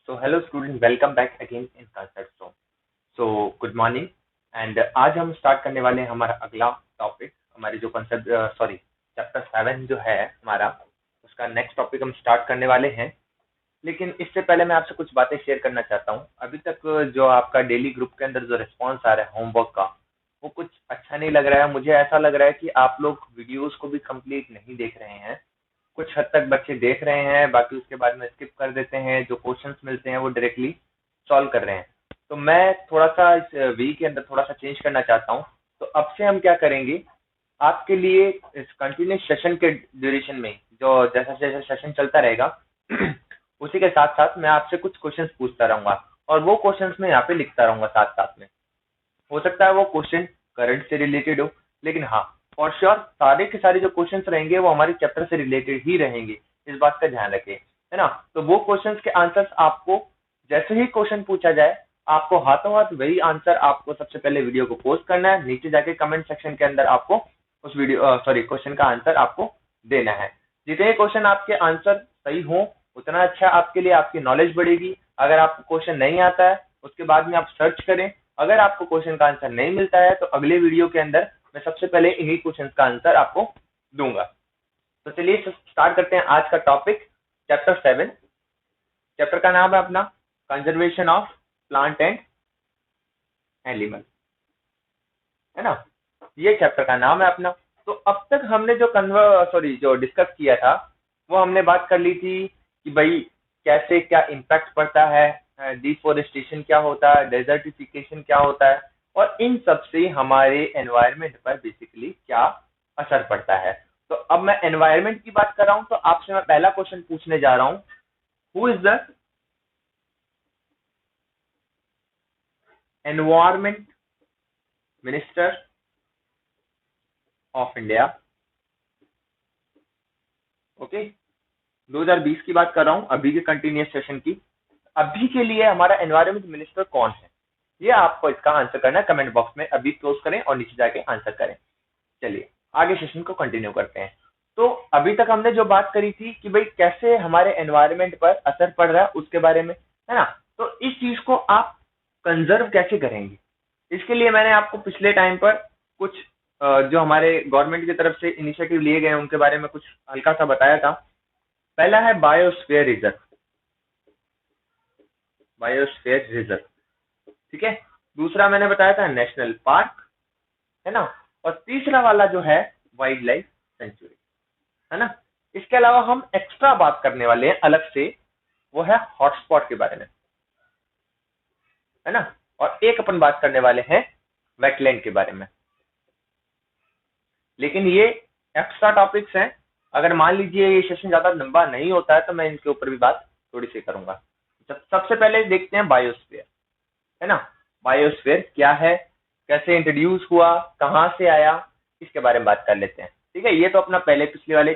So hello students, welcome back again in Concept Zone. So good morning and आज हम start करने वाले हैं हमारा अगला टॉपिक, हमारी जो कंसेप्ट चैप्टर 7 जो है हमारा, उसका नेक्स्ट टॉपिक हम स्टार्ट करने वाले हैं। लेकिन इससे पहले मैं आपसे कुछ बातें शेयर करना चाहता हूँ। अभी तक जो आपका डेली ग्रुप के अंदर जो रिस्पॉन्स आ रहा है होमवर्क का, वो कुछ अच्छा नहीं लग रहा है। मुझे ऐसा लग रहा है कि आप लोग वीडियोस को भी कंप्लीट नहीं देख रहे हैं। कुछ हद तक बच्चे देख रहे हैं, बाकी उसके बाद में स्किप कर देते हैं। जो क्वेश्चंस मिलते हैं वो डायरेक्टली सॉल्व कर रहे हैं। तो मैं थोड़ा सा इस वीक के अंदर थोड़ा सा चेंज करना चाहता हूँ। तो अब से हम क्या करेंगे, आपके लिए इस कंटिन्यूस सेशन के ड्यूरेशन में जो जैसा जैसा सेशन चलता रहेगा उसी के साथ साथ मैं आपसे कुछ क्वेश्चंस पूछता रहूंगा और वो क्वेश्चंस मैं यहाँ पे लिखता रहूंगा साथ साथ में। हो सकता है वो क्वेश्चन करंट से रिलेटेड हो, लेकिन हाँ फॉर श्योर सारे के सारे जो क्वेश्चंस रहेंगे वो हमारे चैप्टर से रिलेटेड ही रहेंगे, इस बात का ध्यान रखें, है ना। तो वो क्वेश्चंस के आंसर्स आपको जैसे ही क्वेश्चन पूछा जाए, आपको हाथों हाथ वही आंसर आपको सबसे पहले वीडियो को पोस्ट करना है। नीचे जाके कमेंट सेक्शन के अंदर आपको उस क्वेश्चन का आंसर आपको देना है। जितने क्वेश्चन आपके आंसर सही हो उतना अच्छा आपके लिए, आपकी नॉलेज बढ़ेगी। अगर आपको क्वेश्चन नहीं आता है उसके बाद में आप सर्च करें, अगर आपको क्वेश्चन का आंसर नहीं मिलता है तो अगले वीडियो के अंदर मैं सबसे पहले इन्हीं क्वेश्चन का आंसर आपको दूंगा। तो चलिए स्टार्ट करते हैं आज का टॉपिक, चैप्टर 7। चैप्टर का नाम है अपना conservation of plant and animal, है ना। ये चैप्टर का नाम है अपना। तो अब तक हमने जो डिस्कस किया था वो हमने बात कर ली थी कि भाई कैसे क्या इम्पैक्ट पड़ता है, डिफोरेस्टेशन क्या होता है, डेजर्टिफिकेशन क्या होता है, और इन सब से हमारे एनवायरनमेंट पर बेसिकली क्या असर पड़ता है। तो अब मैं एनवायरनमेंट की बात कर रहा हूं तो आपसे मैं पहला क्वेश्चन पूछने जा रहा हूं, who is the environment minister of India. Okay, 2020 की बात कर रहा हूं, अभी के कंटिन्यूस सेशन की। अभी के लिए हमारा एनवायरनमेंट मिनिस्टर कौन है, ये आपको इसका आंसर करना है। कमेंट बॉक्स में अभी क्लोज करें और नीचे जाके आंसर करें। चलिए आगे सेशन को कंटिन्यू करते हैं। तो अभी तक हमने जो बात करी थी कि भाई कैसे हमारे एनवायरनमेंट पर असर पड़ रहा है उसके बारे में, है ना। तो इस चीज को आप कंजर्व कैसे करेंगे, इसके लिए मैंने आपको पिछले टाइम पर कुछ जो हमारे गवर्नमेंट की तरफ से इनिशिएटिव लिए गए उनके बारे में कुछ हल्का सा बताया था। पहला है बायोस्फीयर रिजर्व, बायोस्फीयर रिजर्व, ठीक है। दूसरा मैंने बताया था नेशनल पार्क, है ना। और तीसरा वाला जो है वाइल्ड लाइफ सेंचुरी, है ना। इसके अलावा हम एक्स्ट्रा बात करने वाले हैं अलग से, वो है हॉटस्पॉट के बारे में, है ना। और एक अपन बात करने वाले हैं वेटलैंड के बारे में। लेकिन ये एक्स्ट्रा टॉपिक्स हैं, अगर मान लीजिए ये सेशन ज्यादा लंबा नहीं होता है तो मैं इनके ऊपर भी बात थोड़ी सी करूंगा। सबसे पहले देखते हैं बायोस्फीयर, है ना। बायोस्फीयर क्या है, कैसे इंट्रोड्यूस हुआ, कहाँ से आया, इसके बारे में बात कर लेते हैं, ठीक है। ये तो अपना पहले पिछले वाले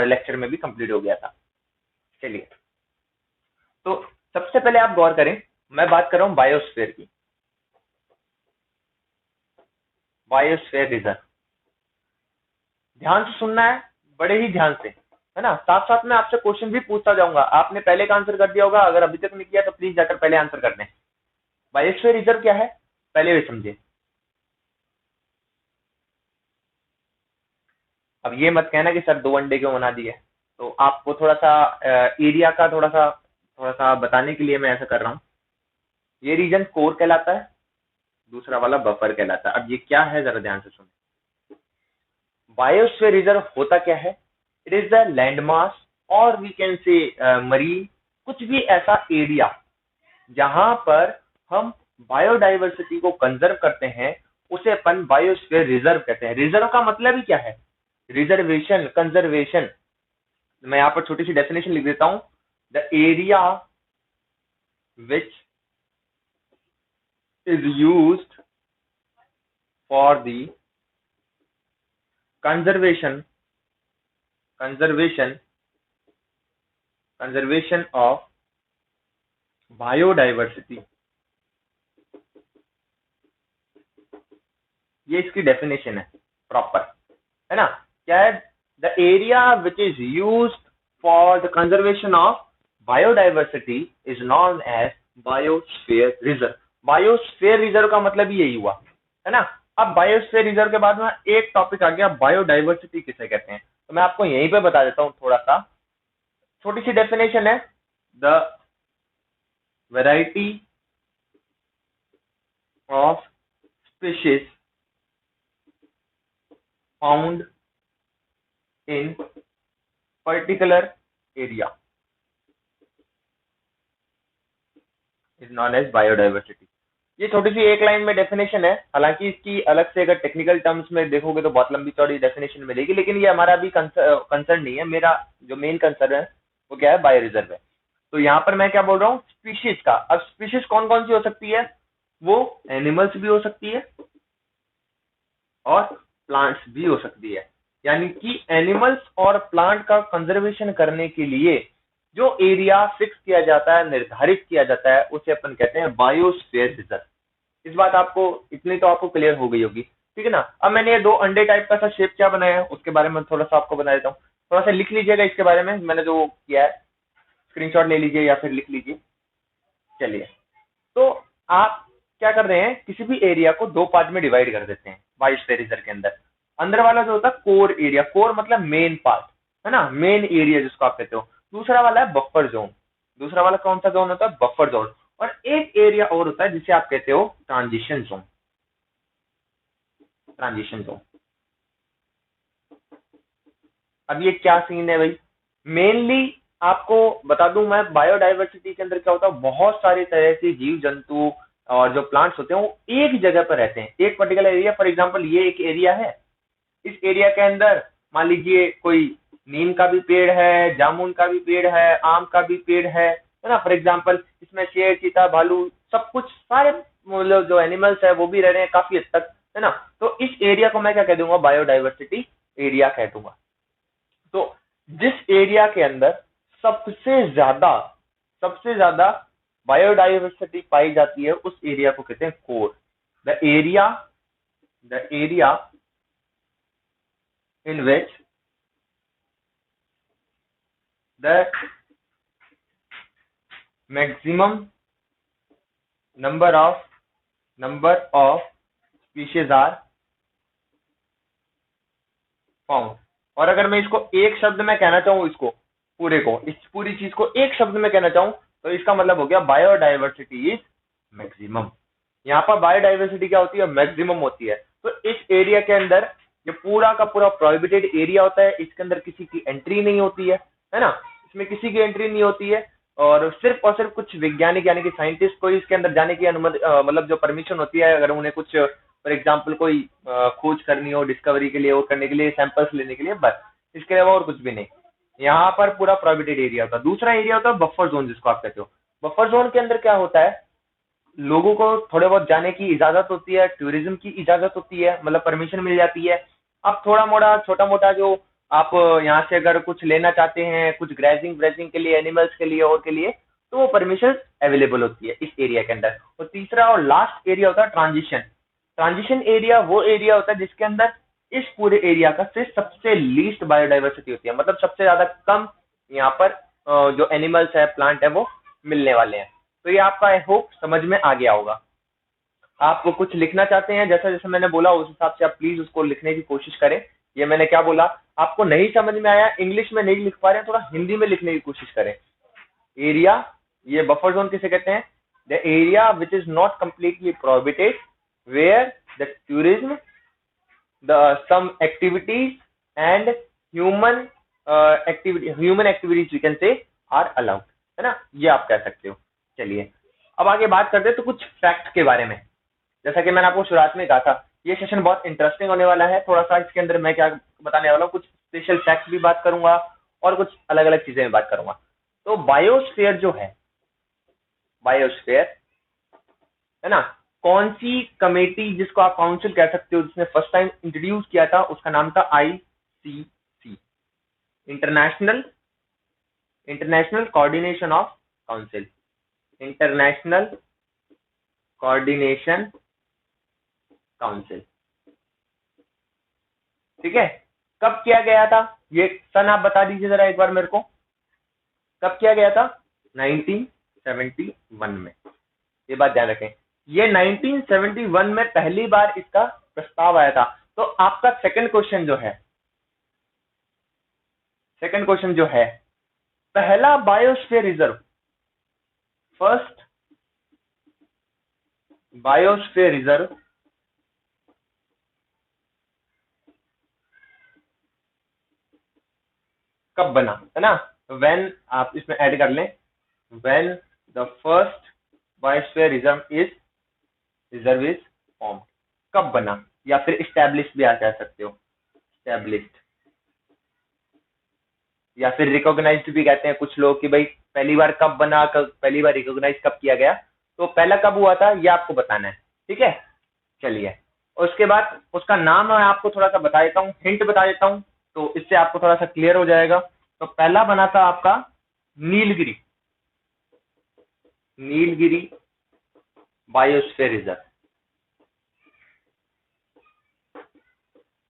लेक्चर में भी कंप्लीट हो गया था। चलिए, तो सबसे पहले आप गौर करें, मैं बात कर रहा हूँ बायोस्फीयर की, बायोस्फीयर रिजर्व। ध्यान से सुनना है, बड़े ही ध्यान से, है ना। साथ साथ में आपसे क्वेश्चन भी पूछता जाऊंगा, आपने पहले का आंसर कर दिया होगा, अगर अभी तक नहीं किया तो प्लीज जाकर पहले आंसर कर दें। बायोस्फीयर रिजर्व क्या है पहले भी समझे। अब ये मत कहना कि सर 2 अंडे क्यों बना दिए, तो आपको थोड़ा सा एरिया का थोड़ा सा बताने के लिए मैं ऐसा कर रहा हूँ। ये रीजन कोर कहलाता है, दूसरा वाला बफर कहलाता है। अब ये क्या है जरा ध्यान से सुनो। बायोस्फीयर रिजर्व होता क्या है, it is the land mass और वी कैन से मरीन, कुछ भी ऐसा एरिया जहां पर हम बायोडाइवर्सिटी को कंजर्व करते हैं, उसे अपन बायोस्फीयर रिजर्व कहते हैं। रिजर्व का मतलब ही क्या है, रिजर्वेशन, कंजर्वेशन। मैं यहाँ पर छोटी सी डेफिनेशन लिख देता हूं, the area which is used for the conservation conservation of biodiversity, ये इसकी डेफिनेशन है प्रॉपर, है ना। क्या है, the area which is used for the conservation of biodiversity is known as biosphere reserve. Biosphere reserve का मतलब ही यही हुआ, है ना। अब बायोस्फीयर रिजर्व के बाद में एक टॉपिक आ गया, बायोडाइवर्सिटी किसे कहते हैं। तो मैं आपको यहीं पे बता देता हूँ, थोड़ा सा छोटी सी डेफिनेशन है। The variety of species found in particular area is known as biodiversity. ये छोटी सी एक लाइन में डेफिनेशन है, हालांकि इसकी अलग से अगर टेक्निकल टर्म्स में देखोगे तो बहुत लंबी चौड़ी डेफिनेशन मिलेगी, लेकिन ये हमारा भी कंसर्न नहीं है। मेरा जो मेन कंसर्न है वो क्या है, बायो रिजर्व है। तो यहाँ पर मैं क्या बोल रहा हूँ, स्पीशीज का। अब स्पीशीज कौन कौन सी हो सकती है, वो एनिमल्स भी हो सकती है और प्लांट्स भी हो सकती है। यानी कि एनिमल्स और प्लांट का कंजर्वेशन करने के लिए जो एरिया फिक्स किया जाता है, निर्धारित किया जाता है, उसे अपन कहते हैं बायोस्फीयर रिजर्व। इस बात आपको इतनी तो आपको क्लियर हो गई होगी, ठीक है ना। अब मैंने ये दो अंडे टाइप का सा शेप क्या बनाया है उसके बारे में थोड़ा सा आपको बता देता हूँ। थोड़ा सा लिख लीजिएगा इसके बारे में, मैंने जो किया है स्क्रीनशॉट ले लीजिए या फिर लिख लीजिए। चलिए, तो आप क्या कर रहे हैं, किसी भी एरिया को दो पार्ट में डिवाइड कर देते हैं बायोस्फीयर रिजर्व के अंदर। अंदर वाला जो होता है कोर एरिया, कोर मतलब मेन पार्ट, है ना, मेन एरिया जिसको आप कहते हो। दूसरा वाला है बफर जोन। दूसरा वाला कौन सा जोन होता है, बफर जोन। और एक एरिया और होता है जिसे आप कहते हो ट्रांजिशन जोन। Transition zone. अब ये क्या सीन है भाई, मेनली आपको बता दूं मैं, बायोडाइवर्सिटी के अंदर क्या होता है, बहुत सारे तरह के जीव जंतु और जो प्लांट्स होते हैं वो एक जगह पर रहते हैं, एक पर्टिकुलर एरिया। फॉर एग्जांपल ये एक एरिया है, इस एरिया के अंदर मान लीजिए कोई नीम का भी पेड़ है, जामुन का भी पेड़ है, आम का भी पेड़ है ना। फॉर एग्जांपल इसमें शेर, चीता, भालू, सब कुछ सारे मतलब जो एनिमल्स है वो भी रह रहे हैं काफी हद तक, है ना। तो इस एरिया को मैं क्या कह दूंगा, बायोडाइवर्सिटी एरिया कह दूंगा। तो जिस एरिया के अंदर सबसे ज्यादा बायोडाइवर्सिटी पाई जाती है उस एरिया को कहते हैं core. The area in which the maximum number of species are found. और अगर मैं इसको एक शब्द में कहना चाहूं, इसको पूरे को, इस पूरी चीज को एक शब्द में कहना चाहूं, तो इसका मतलब हो गया बायोडाइवर्सिटी इज मैक्सिमम। यहाँ पर बायोडाइवर्सिटी क्या होती है, मैक्सिमम होती है। तो इस एरिया के अंदर ये पूरा का पूरा प्रोहिबिटेड एरिया होता है, इसके अंदर किसी की एंट्री नहीं होती है ना। इसमें किसी की एंट्री नहीं होती है, और सिर्फ कुछ वैज्ञानिक यानी कि साइंटिस्ट को इसके अंदर जाने की अनुमति मतलब जो परमिशन होती है, अगर उन्हें कुछ फॉर एग्जाम्पल कोई खोज करनी हो डिस्कवरी के लिए और करने के लिए, सैंपल्स लेने के लिए, बस। इसके अलावा और कुछ भी नहीं। यहाँ पर पूरा प्रोहिबिटेड एरिया होता है। दूसरा एरिया होता है बफर जोन, जिसको आप कहते हो। बफर जोन के अंदर क्या होता है, लोगों को थोड़े बहुत जाने की इजाजत होती है, टूरिज्म की इजाजत होती है, मतलब परमिशन मिल जाती है। अब थोड़ा मोटा छोटा मोटा जो आप यहाँ से अगर कुछ लेना चाहते हैं, कुछ ग्रेजिंग ब्रेजिंग के लिए, एनिमल्स के लिए और के लिए, तो वो परमिशन अवेलेबल होती है इस एरिया के अंदर। और तीसरा और लास्ट एरिया होता है ट्रांजिशन। ट्रांजिशन एरिया वो एरिया होता है जिसके अंदर इस पूरे एरिया का से सबसे लीस्ट बायोडाइवर्सिटी होती है, मतलब सबसे ज्यादा कम यहाँ पर जो एनिमल्स है, प्लांट है, वो मिलने वाले हैं। तो ये आपका आई होप समझ में आ गया होगा। आप वो कुछ लिखना चाहते हैं, जैसा जैसा मैंने बोला उस हिसाब से आप प्लीज उसको लिखने की कोशिश करें। ये मैंने क्या बोला, आपको नहीं समझ में आया, इंग्लिश में नहीं लिख पा रहे हैं, थोड़ा हिंदी में लिखने की कोशिश करें। एरिया, ये बफर जोन किसे कहते हैं, the area which is not completely prohibited, where the tourism, the some activities and human activities we can say are allowed, है ना। ये आप कह सकते हो। चलिए, अब आगे बात करते हैं तो कुछ फैक्ट के बारे में। जैसा कि मैंने आपको शुरुआत में कहा था, ये सेशन बहुत इंटरेस्टिंग होने वाला है। थोड़ा सा इसके अंदर मैं क्या बताने वाला हूँ, कुछ स्पेशल फैक्ट भी बात करूंगा और कुछ अलग अलग चीजें भी बात करूंगा। तो बायोस्फीयर जो है, बायोस्फीयर, है ना, कौन सी कमेटी, जिसको आप काउंसिल कह सकते हो, जिसने फर्स्ट टाइम इंट्रोड्यूस किया था, उसका नाम था ICC, international international coordination of council. International coordination council, ठीक है। कब किया गया था, ये सन आप बता दीजिए जरा एक बार मेरे को, कब किया गया था। 1971 में, ये बात ध्यान रखें, ये 1971 में पहली बार इसका प्रस्ताव आया था। तो आपका सेकंड क्वेश्चन जो है, पहला biosphere reserve, first biosphere reserve कब बना, है ना? व्हेन, आप इसमें ऐड कर लें, when the first biosphere reserve is form, कब बना, या फिर स्टैब्लिश भी आप कह सकते हो, स्टैब्लिश्ड, या फिर रिकॉग्नाइज्ड भी कहते हैं कुछ लोग कि भाई पहली बार कब बना, पहली बार रिकॉग्नाइज कब किया गया। तो पहला कब हुआ था ये आपको बताना है, ठीक है? चलिए, उसके बाद उसका नाम मैं आपको थोड़ा सा बता देता हूँ, हिंट बता देता हूँ, तो इससे आपको थोड़ा सा क्लियर हो जाएगा। तो पहला बना था आपका नीलगिरी, नीलगिरी बायोस्फीयर रिजर्व,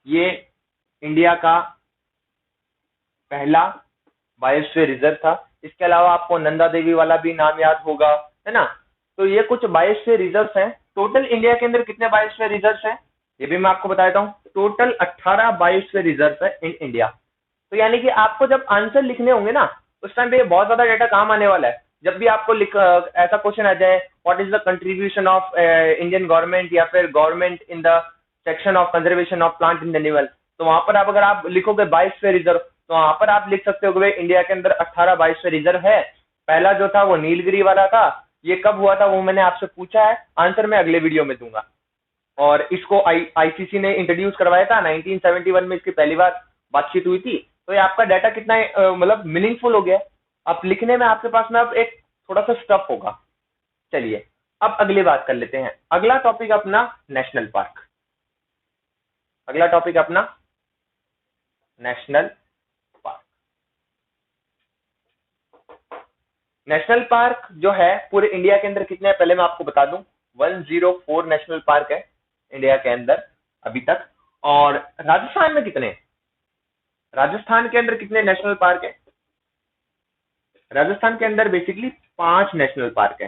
ये इंडिया का पहला बायोस्फीयर रिजर्व था। इसके अलावा आपको नंदा देवी वाला भी नाम याद होगा, है ना? तो ये कुछ बायोस्फीयर रिजर्व हैं। टोटल इंडिया के अंदर कितने बायोस्फीयर रिजर्व हैं ये भी मैं आपको बता देता हूँ। टोटल 18 बायोस्फीयर रिजर्व है इन इंडिया। तो यानी कि आपको जब आंसर लिखने होंगे ना, उस टाइम पे बहुत ज्यादा डेटा काम आने वाला है। जब भी आपको ऐसा क्वेश्चन आ जाए, what is the contribution of Indian government या फिर government in the section of conservation of plant in animal, तो वहां पर आप अगर आप लिखोगे बायोस्फीयर रिजर्व, तो वहां पर आप लिख सकते हो कि भाई इंडिया के अंदर 18 बायोस्फीयर रिजर्व है। पहला जो था वो नीलगिरी वाला था। ये कब हुआ था वो मैंने आपसे पूछा है, आंसर मैं अगले वीडियो में दूंगा। और इसको आईसीसी ने इंट्रोड्यूस करवाया था 1971 में, इसकी पहली बार बातचीत हुई थी। तो ये आपका डाटा कितना मतलब मीनिंगफुल हो गया, अब लिखने में आपके पास में अब एक थोड़ा सा स्टफ होगा। चलिए, अब अगली बात कर लेते हैं। अगला टॉपिक अपना नेशनल पार्क, अगला टॉपिक अपना नेशनल पार्क। नेशनल पार्क जो है पूरे इंडिया के अंदर कितने हैं पहले मैं आपको बता दूं। 104 नेशनल पार्क है इंडिया के अंदर अभी तक। और राजस्थान में कितने हैं? राजस्थान के अंदर कितने नेशनल पार्क है? राजस्थान के अंदर बेसिकली 5 नेशनल पार्क है।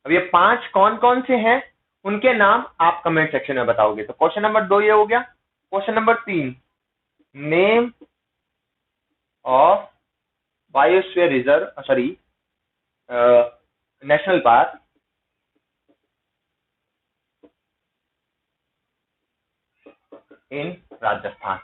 अब ये 5 कौन कौन से हैं उनके नाम आप कमेंट सेक्शन में बताओगे। तो क्वेश्चन नंबर 2 ये हो गया। Question number 3, name of biosphere reserve, sorry national park इन राजस्थान।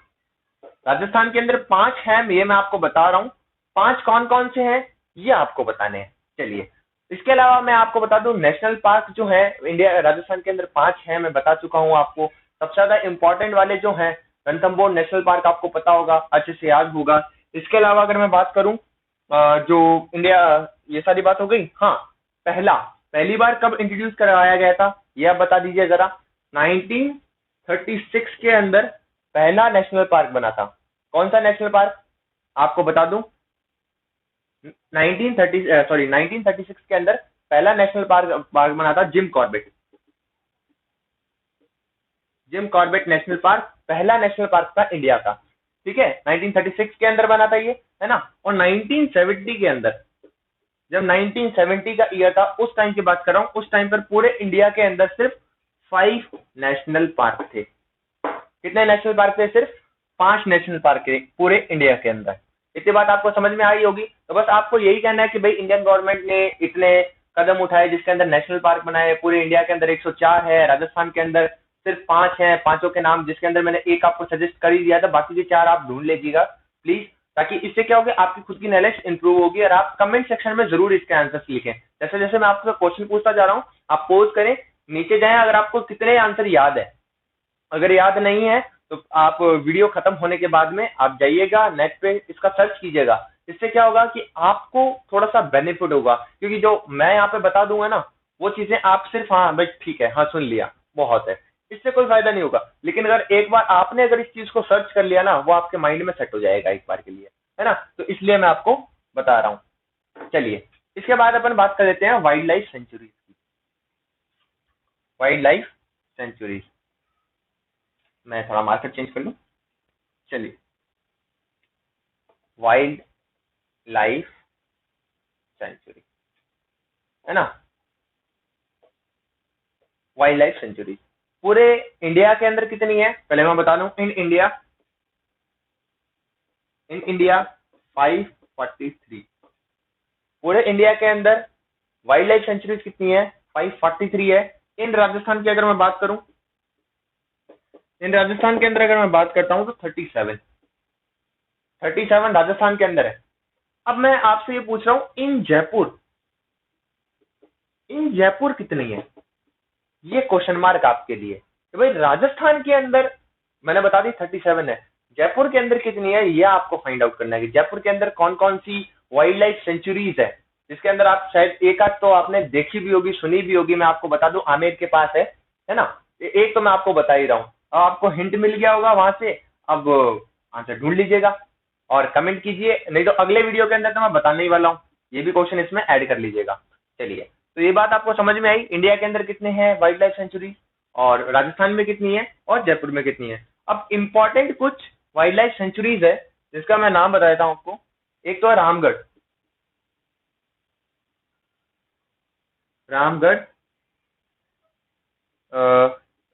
राजस्थान के अंदर 5 हैं, ये मैं आपको बता रहा हूं। 5 कौन कौन से हैं ये आपको बताने हैं। चलिए, इसके अलावा मैं आपको बता दूं, नेशनल पार्क जो है इंडिया राजस्थान के अंदर 5 हैं, मैं बता चुका हूं आपको। सबसे ज्यादा इंपॉर्टेंट वाले जो हैं, रणथंभौर नेशनल पार्क आपको पता होगा, अच्छे से याद होगा। इसके अलावा अगर मैं बात करूं जो इंडिया, ये सारी बात हो गई। हाँ, पहली बार कब इंट्रोड्यूस करवाया गया था ये आप बता दीजिए जरा। 1936 के अंदर पहला नेशनल पार्क बना था। कौन सा नेशनल पार्क आपको बता दूं, 1936 के अंदर पहला नेशनल पार्क बना था Jim Corbett. Jim Corbett national park पहला नेशनल पार्क था इंडिया का, ठीक है। 1936 के अंदर बना था ये, है ना। और 1970 के अंदर, जब 1970 का ईयर था उस टाइम की बात कर रहा हूँ, उस टाइम पर पूरे इंडिया के अंदर सिर्फ 5 नेशनल पार्क थे। कितने नेशनल पार्क थे? सिर्फ 5 नेशनल पार्क थे पूरे इंडिया के अंदर। इतनी बात आपको समझ में आई होगी। तो बस आपको यही कहना है कि भाई इंडियन गवर्नमेंट ने इतने कदम उठाए जिसके अंदर नेशनल पार्क बनाए। पूरे इंडिया के अंदर 104 है, राजस्थान के अंदर सिर्फ 5 है। पांचों के नाम जिसके अंदर मैंने एक आपको सजेस्ट कर ही दिया था, बाकी के 4 आप ढूंढ लीजिएगा प्लीज, ताकि इससे क्या होगा, आपकी खुद की नॉलेज इंप्रूव होगी। और आप कमेंट सेक्शन में जरूर इसके आंसर लिखें। जैसे जैसे मैं आपसे क्वेश्चन पूछता जा रहा हूँ, आप पोज करें, नीचे जाएं अगर आपको कितने आंसर याद है। अगर याद नहीं है तो आप वीडियो खत्म होने के बाद में आप जाइएगा नेट पे, इसका सर्च कीजिएगा। इससे क्या होगा कि आपको थोड़ा सा बेनिफिट होगा, क्योंकि जो मैं यहाँ पे बता दूंगा ना वो चीजें आप सिर्फ हाँ भाई ठीक है, हाँ सुन लिया, बहुत है, इससे कोई फायदा नहीं होगा। लेकिन अगर एक बार आपने अगर इस चीज को सर्च कर लिया ना, वो आपके माइंड में सेट हो जाएगा एक बार के लिए, है ना। तो इसलिए मैं आपको बता रहा हूँ। चलिए, इसके बाद अपन बात कर लेते हैं वाइल्ड लाइफ सेंचुरीज की। वाइल्ड लाइफ सेंचुरीज, मैं थोड़ा मार्कर चेंज कर लूं। चलिए, वाइल्ड लाइफ सेंचुरी, है ना, वाइल्ड लाइफ सेंचुरी पूरे इंडिया के अंदर कितनी है पहले मैं बता दूं। In India 543। पूरे इंडिया के अंदर वाइल्ड लाइफ सेंचुरीज कितनी है, 543 है। इन राजस्थान की अगर मैं बात करूं, इन राजस्थान के अंदर अगर मैं बात करता हूं तो 37 राजस्थान के अंदर है। अब मैं आपसे ये पूछ रहा हूं इन जयपुर कितनी है, ये क्वेश्चन मार्क आपके लिए कि भाई राजस्थान के अंदर मैंने बता दी 37 है, जयपुर के अंदर कितनी है ये आपको फाइंड आउट करना है कि जयपुर के अंदर कौन कौन सी वाइल्ड लाइफ सेंचुरीज है, जिसके अंदर आप शायद एक आध तो आपने देखी भी होगी, सुनी भी होगी। मैं आपको बता दूं आमेर के पास है ना, एक तो मैं आपको बता ही रहा हूँ। अब आपको हिंट मिल गया होगा वहां से, अब आंसर ढूंढ लीजिएगा और कमेंट कीजिए, नहीं तो अगले वीडियो के अंदर तो मैं बताने ही वाला हूँ, ये भी क्वेश्चन इसमें ऐड कर लीजिएगा। चलिए, तो ये बात आपको समझ में आई, इंडिया के अंदर कितने हैं वाइल्ड लाइफ सेंचुरी और राजस्थान में कितनी है और जयपुर में कितनी है। अब इंपॉर्टेंट कुछ वाइल्ड लाइफ सेंचुरीज है जिसका मैं नाम बता देता हूं आपको। एक तो है रामगढ़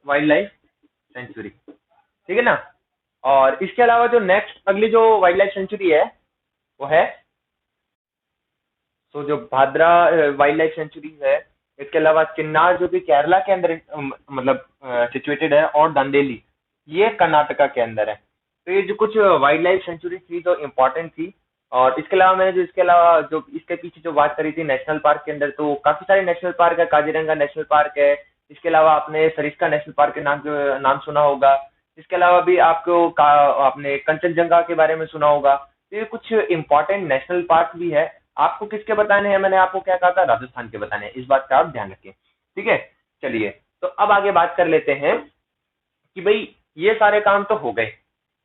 वाइल्ड लाइफ सेंचुरी, ठीक है ना। और इसके अलावा जो नेक्स्ट अगली जो वाइल्ड लाइफ सेंचुरी है वो है, तो जो भाद्रा वाइल्ड लाइफ सेंचुरी है। इसके अलावा चिन्नार जो कि केरला के अंदर मतलब सिचुएटेड है, और दंदेली ये कर्नाटका के अंदर है। तो ये जो कुछ वाइल्ड लाइफ सेंचुरी थी जो इम्पोर्टेंट थी। और इसके अलावा मैंने जो इसके अलावा जो इसके पीछे जो बात करी थी नेशनल पार्क के अंदर, तो काफी सारे नेशनल पार्क है, काजीरंगा नेशनल पार्क है। इसके अलावा आपने सरिस्का नेशनल पार्क के नाम सुना होगा। इसके अलावा भी आपने कंचनजंगा के बारे में सुना होगा। तो ये कुछ इंपॉर्टेंट नेशनल पार्क भी है। आपको किसके बताने हैं, मैंने आपको क्या कहा था, राजस्थान के बताने हैं, इस बात का आप ध्यान रखें, ठीक है। चलिए, तो अब आगे बात कर लेते हैं कि भाई ये सारे काम तो हो गए।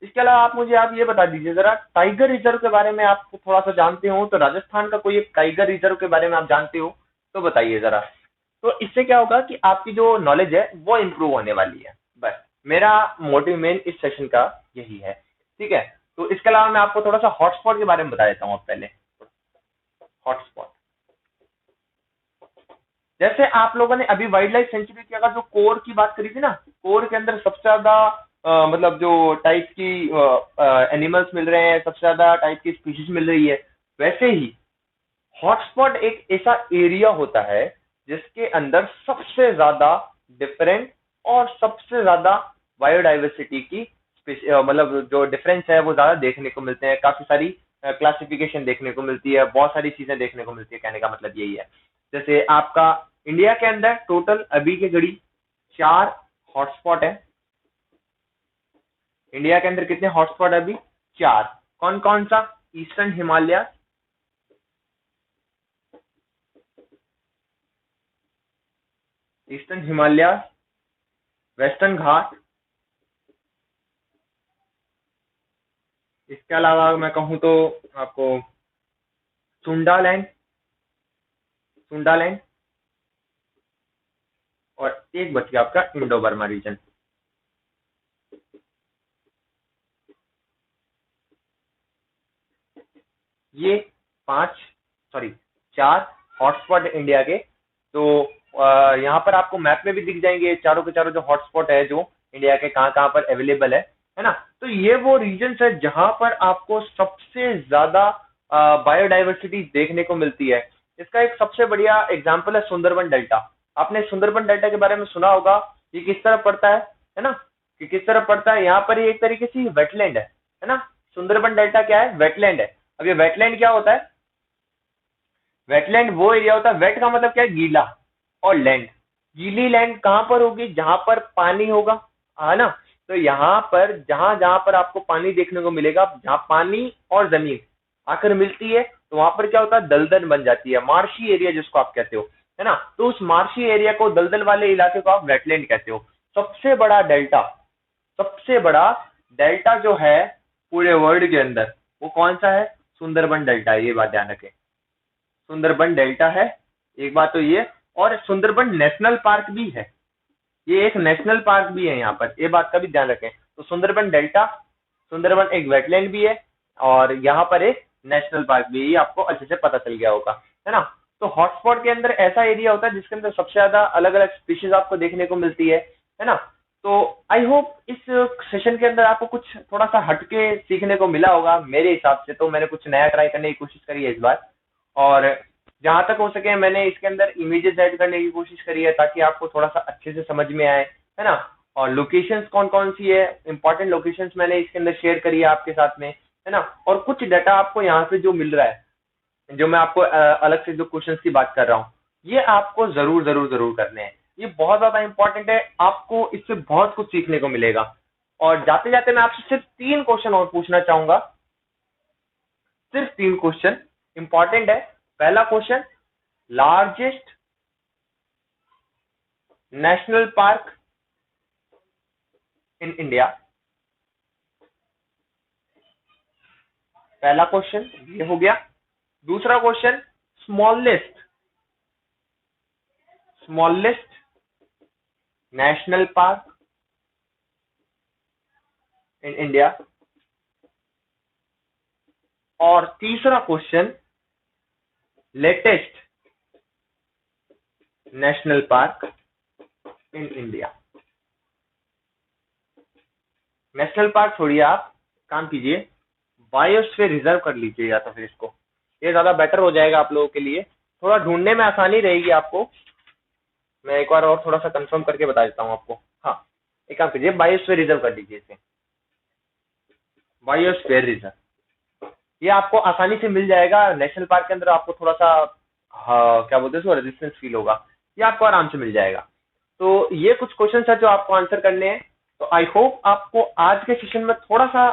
इसके अलावा आप ये बता दीजिए जरा, टाइगर रिजर्व के बारे में आप थोड़ा सा जानते हो तो राजस्थान का कोई एक टाइगर रिजर्व के बारे में आप जानते हो तो बताइए जरा। तो इससे क्या होगा कि आपकी जो नॉलेज है वो इम्प्रूव होने वाली है। बस मेरा मोटिव मेन इस सेशन का यही है, ठीक है। तो इसके अलावा मैं आपको थोड़ा सा हॉटस्पॉट के बारे में बता देता हूँ। अब पहले हॉटस्पॉट, जैसे आप लोगों ने अभी वाइल्ड लाइफ सेंचुरी की अगर जो कोर की बात करी थी ना, कोर के अंदर सबसे ज्यादा मतलब जो टाइप की एनिमल्स मिल रहे हैं, सबसे ज्यादा टाइप की स्पीशीज मिल रही है, वैसे ही हॉटस्पॉट एक ऐसा एरिया होता है जिसके अंदर सबसे ज्यादा डिफरेंट और सबसे ज्यादा बायोडाइवर्सिटी की मतलब जो डिफरेंस है वो ज्यादा देखने को मिलते हैं। काफी सारी क्लासिफिकेशन देखने को मिलती है, बहुत सारी चीजें देखने को मिलती है, कहने का मतलब यही है। जैसे आपका इंडिया के अंदर टोटल अभी के घड़ी 4 हॉटस्पॉट है। इंडिया के अंदर कितने हॉटस्पॉट है अभी? 4। कौन कौन सा? ईस्टर्न हिमालय, वेस्टर्न घाट, इसके अलावा मैं कहूं तो आपको सुंडालैंड, और एक बच गया आपका इंडो बर्मा रीजन। ये 4 हॉटस्पॉट है इंडिया के। तो यहाँ पर आपको मैप में भी दिख जाएंगे चारों के चारों जो हॉटस्पॉट है जो इंडिया के कहाँ कहाँ पर अवेलेबल है ना। तो ये वो रीजन है जहां पर आपको सबसे ज्यादा बायोडाइवर्सिटी देखने को मिलती है। इसका एक सबसे बढ़िया एग्जाम्पल है सुंदरबन डेल्टा। आपने सुंदरबन डेल्टा के बारे में सुना होगा, ये किस तरह पड़ता है ना, कि किस तरह पड़ता है। यहाँ पर ये एक तरीके से वेटलैंड है ना। सुंदरबन डेल्टा क्या है? वेटलैंड है। अब ये वेटलैंड क्या होता है? वेटलैंड वो एरिया होता है, वेट का मतलब क्या है? गीला, और लैंड, गीली लैंड कहां पर होगी? जहां पर पानी होगा, है ना। तो यहाँ पर जहां जहां पर आपको पानी देखने को मिलेगा, जहां पानी और जमीन आकर मिलती है, तो वहां पर क्या होता है? दलदल बन जाती है, मार्शी एरिया जिसको आप कहते हो, है ना। तो उस मार्शी एरिया को, दलदल वाले इलाके को आप वेटलैंड कहते हो। सबसे बड़ा डेल्टा जो है पूरे वर्ल्ड के अंदर, वो कौन सा है? सुंदरबन डेल्टा है। ये बात ध्यान रखें, सुंदरबन डेल्टा है, एक बात तो ये। और सुंदरबन नेशनल पार्क भी है, ये एक नेशनल पार्क भी है यहाँ पर, ये बात का भी ध्यान रखें। तो सुंदरबन डेल्टा, सुंदरबन एक वेटलैंड भी है, और यहाँ पर एक नेशनल पार्क भी है, ये आपको अच्छे से पता चल गया होगा, है ना। तो हॉटस्पॉट के अंदर ऐसा एरिया होता है जिसके अंदर सबसे ज्यादा अलग अलग स्पीशीज आपको देखने को मिलती है ना। तो आई होप इस सेशन के अंदर आपको कुछ थोड़ा सा हटके सीखने को मिला होगा। मेरे हिसाब से तो मैंने कुछ नया ट्राई करने की कोशिश करी है इस बार, और जहां तक हो सके मैंने इसके अंदर इमेजेस ऐड करने की कोशिश करी है ताकि आपको थोड़ा सा अच्छे से समझ में आए, है ना। और लोकेशंस कौन कौन सी है, इंपॉर्टेंट लोकेशंस मैंने इसके अंदर शेयर करी है आपके साथ में, है ना। और कुछ डाटा आपको यहाँ से जो मिल रहा है, जो मैं आपको अलग से जो क्वेश्चंस की बात कर रहा हूँ, ये आपको जरूर जरूर जरूर करने हैं। ये बहुत ज्यादा इंपॉर्टेंट है, आपको इससे बहुत कुछ सीखने को मिलेगा। और जाते जाते मैं आपसे सिर्फ 3 क्वेश्चन और पूछना चाहूंगा, सिर्फ 3 क्वेश्चन इंपॉर्टेंट है। पहला question, largest national park in India. पहला क्वेश्चन ये हो गया। दूसरा question, smallest national park in India. और तीसरा question, latest national park in India. National park छोड़िए, आप काम कीजिए, बायोस्फीयर रिजर्व कर लीजिए, या तो फिर इसको, ये ज्यादा बेटर हो जाएगा आप लोगों के लिए, थोड़ा ढूंढने में आसानी रहेगी आपको। मैं एक बार और थोड़ा सा कंफर्म करके बता देता हूँ आपको। हाँ, एक काम कीजिए, बायोस्फीयर रिजर्व कर दीजिए इसे, बायोस्फीयर रिजर्व। ये आपको आसानी से मिल जाएगा। नेशनल पार्क के अंदर आपको थोड़ा सा, हाँ, क्या बोलते हैं उसको, रेजिस्टेंस फील होगा, ये आपको आराम से मिल जाएगा। तो ये कुछ क्वेश्चन है जो आपको आंसर करने हैं। तो आई होप आपको आज के सेशन में थोड़ा सा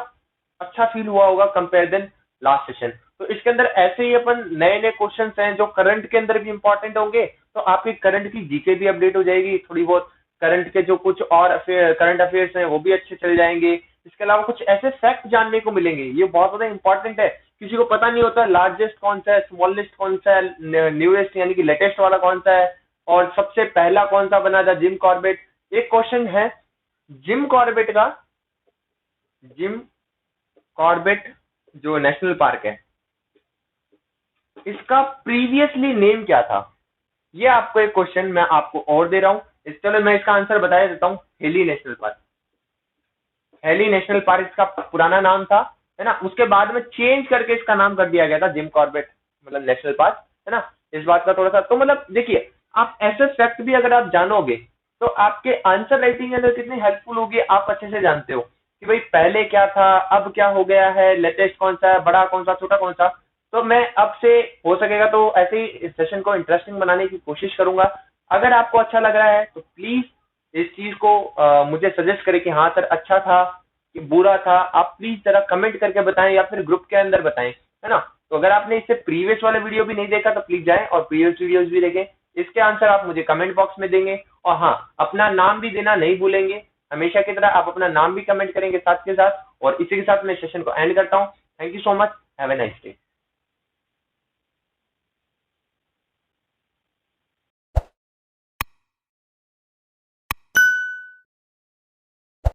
अच्छा फील हुआ होगा कंपेयर देन लास्ट सेशन। तो इसके अंदर ऐसे ही अपन नए नए क्वेश्चन हैं जो करंट के अंदर भी इंपॉर्टेंट होंगे, तो आपकी करंट की जीके भी अपडेट हो जाएगी, थोड़ी बहुत करंट के जो कुछ और करंट अफेयर्स हैं वो भी अच्छे चल जाएंगे। इसके अलावा कुछ ऐसे फैक्ट जानने को मिलेंगे, ये बहुत ज्यादा इंपॉर्टेंट है। किसी को पता नहीं होता लार्जेस्ट कौन सा है, स्मॉलेस्ट कौन सा है, न्यूएस्ट यानी कि लेटेस्ट वाला कौन सा है, और सबसे पहला कौन सा बना था, जिम कॉर्बेट। एक क्वेश्चन है, जिम कॉर्बेट का, जिम कॉर्बेट जो नेशनल पार्क है, इसका प्रीवियसली नेम क्या था। ये आपको एक क्वेश्चन मैं आपको और दे रहा हूं। चलो मैं इसका आंसर बता देता हूँ, heli national park. Heli national park इसका पुराना नाम था, है ना। उसके बाद में चेंज करके इसका नाम कर दिया गया था जिम कॉर्बेट, मतलब नेशनल पार्क, है ना। इस बात का थोड़ा सा तो मतलब देखिए, आप ऐसे फैक्ट भी अगर आप जानोगे तो आपके आंसर राइटिंग के अंदर कितनी हेल्पफुल होगी, आप अच्छे से जानते हो कि भाई पहले क्या था, अब क्या हो गया है, लेटेस्ट कौन सा है, बड़ा कौन सा, छोटा कौन सा। तो मैं अब से हो सकेगा तो ऐसे ही इस सेशन को इंटरेस्टिंग बनाने की कोशिश करूंगा। अगर आपको अच्छा लग रहा है तो प्लीज इस चीज को मुझे सजेस्ट करें कि हाँ सर अच्छा था कि बुरा था। आप प्लीज जरा कमेंट करके बताएं या फिर ग्रुप के अंदर बताएं, है ना। तो अगर आपने इससे प्रीवियस वाला वीडियो भी नहीं देखा तो प्लीज जाएं और प्रीवियस वीडियोस भी देखें। इसके आंसर आप मुझे कमेंट बॉक्स में देंगे, और हाँ, अपना नाम भी देना नहीं भूलेंगे। हमेशा की तरह आप अपना नाम भी कमेंट करेंगे साथ के साथ। और इसी के साथ मैं सेशन को एंड करता हूँ। Thank you so much, have a nice day.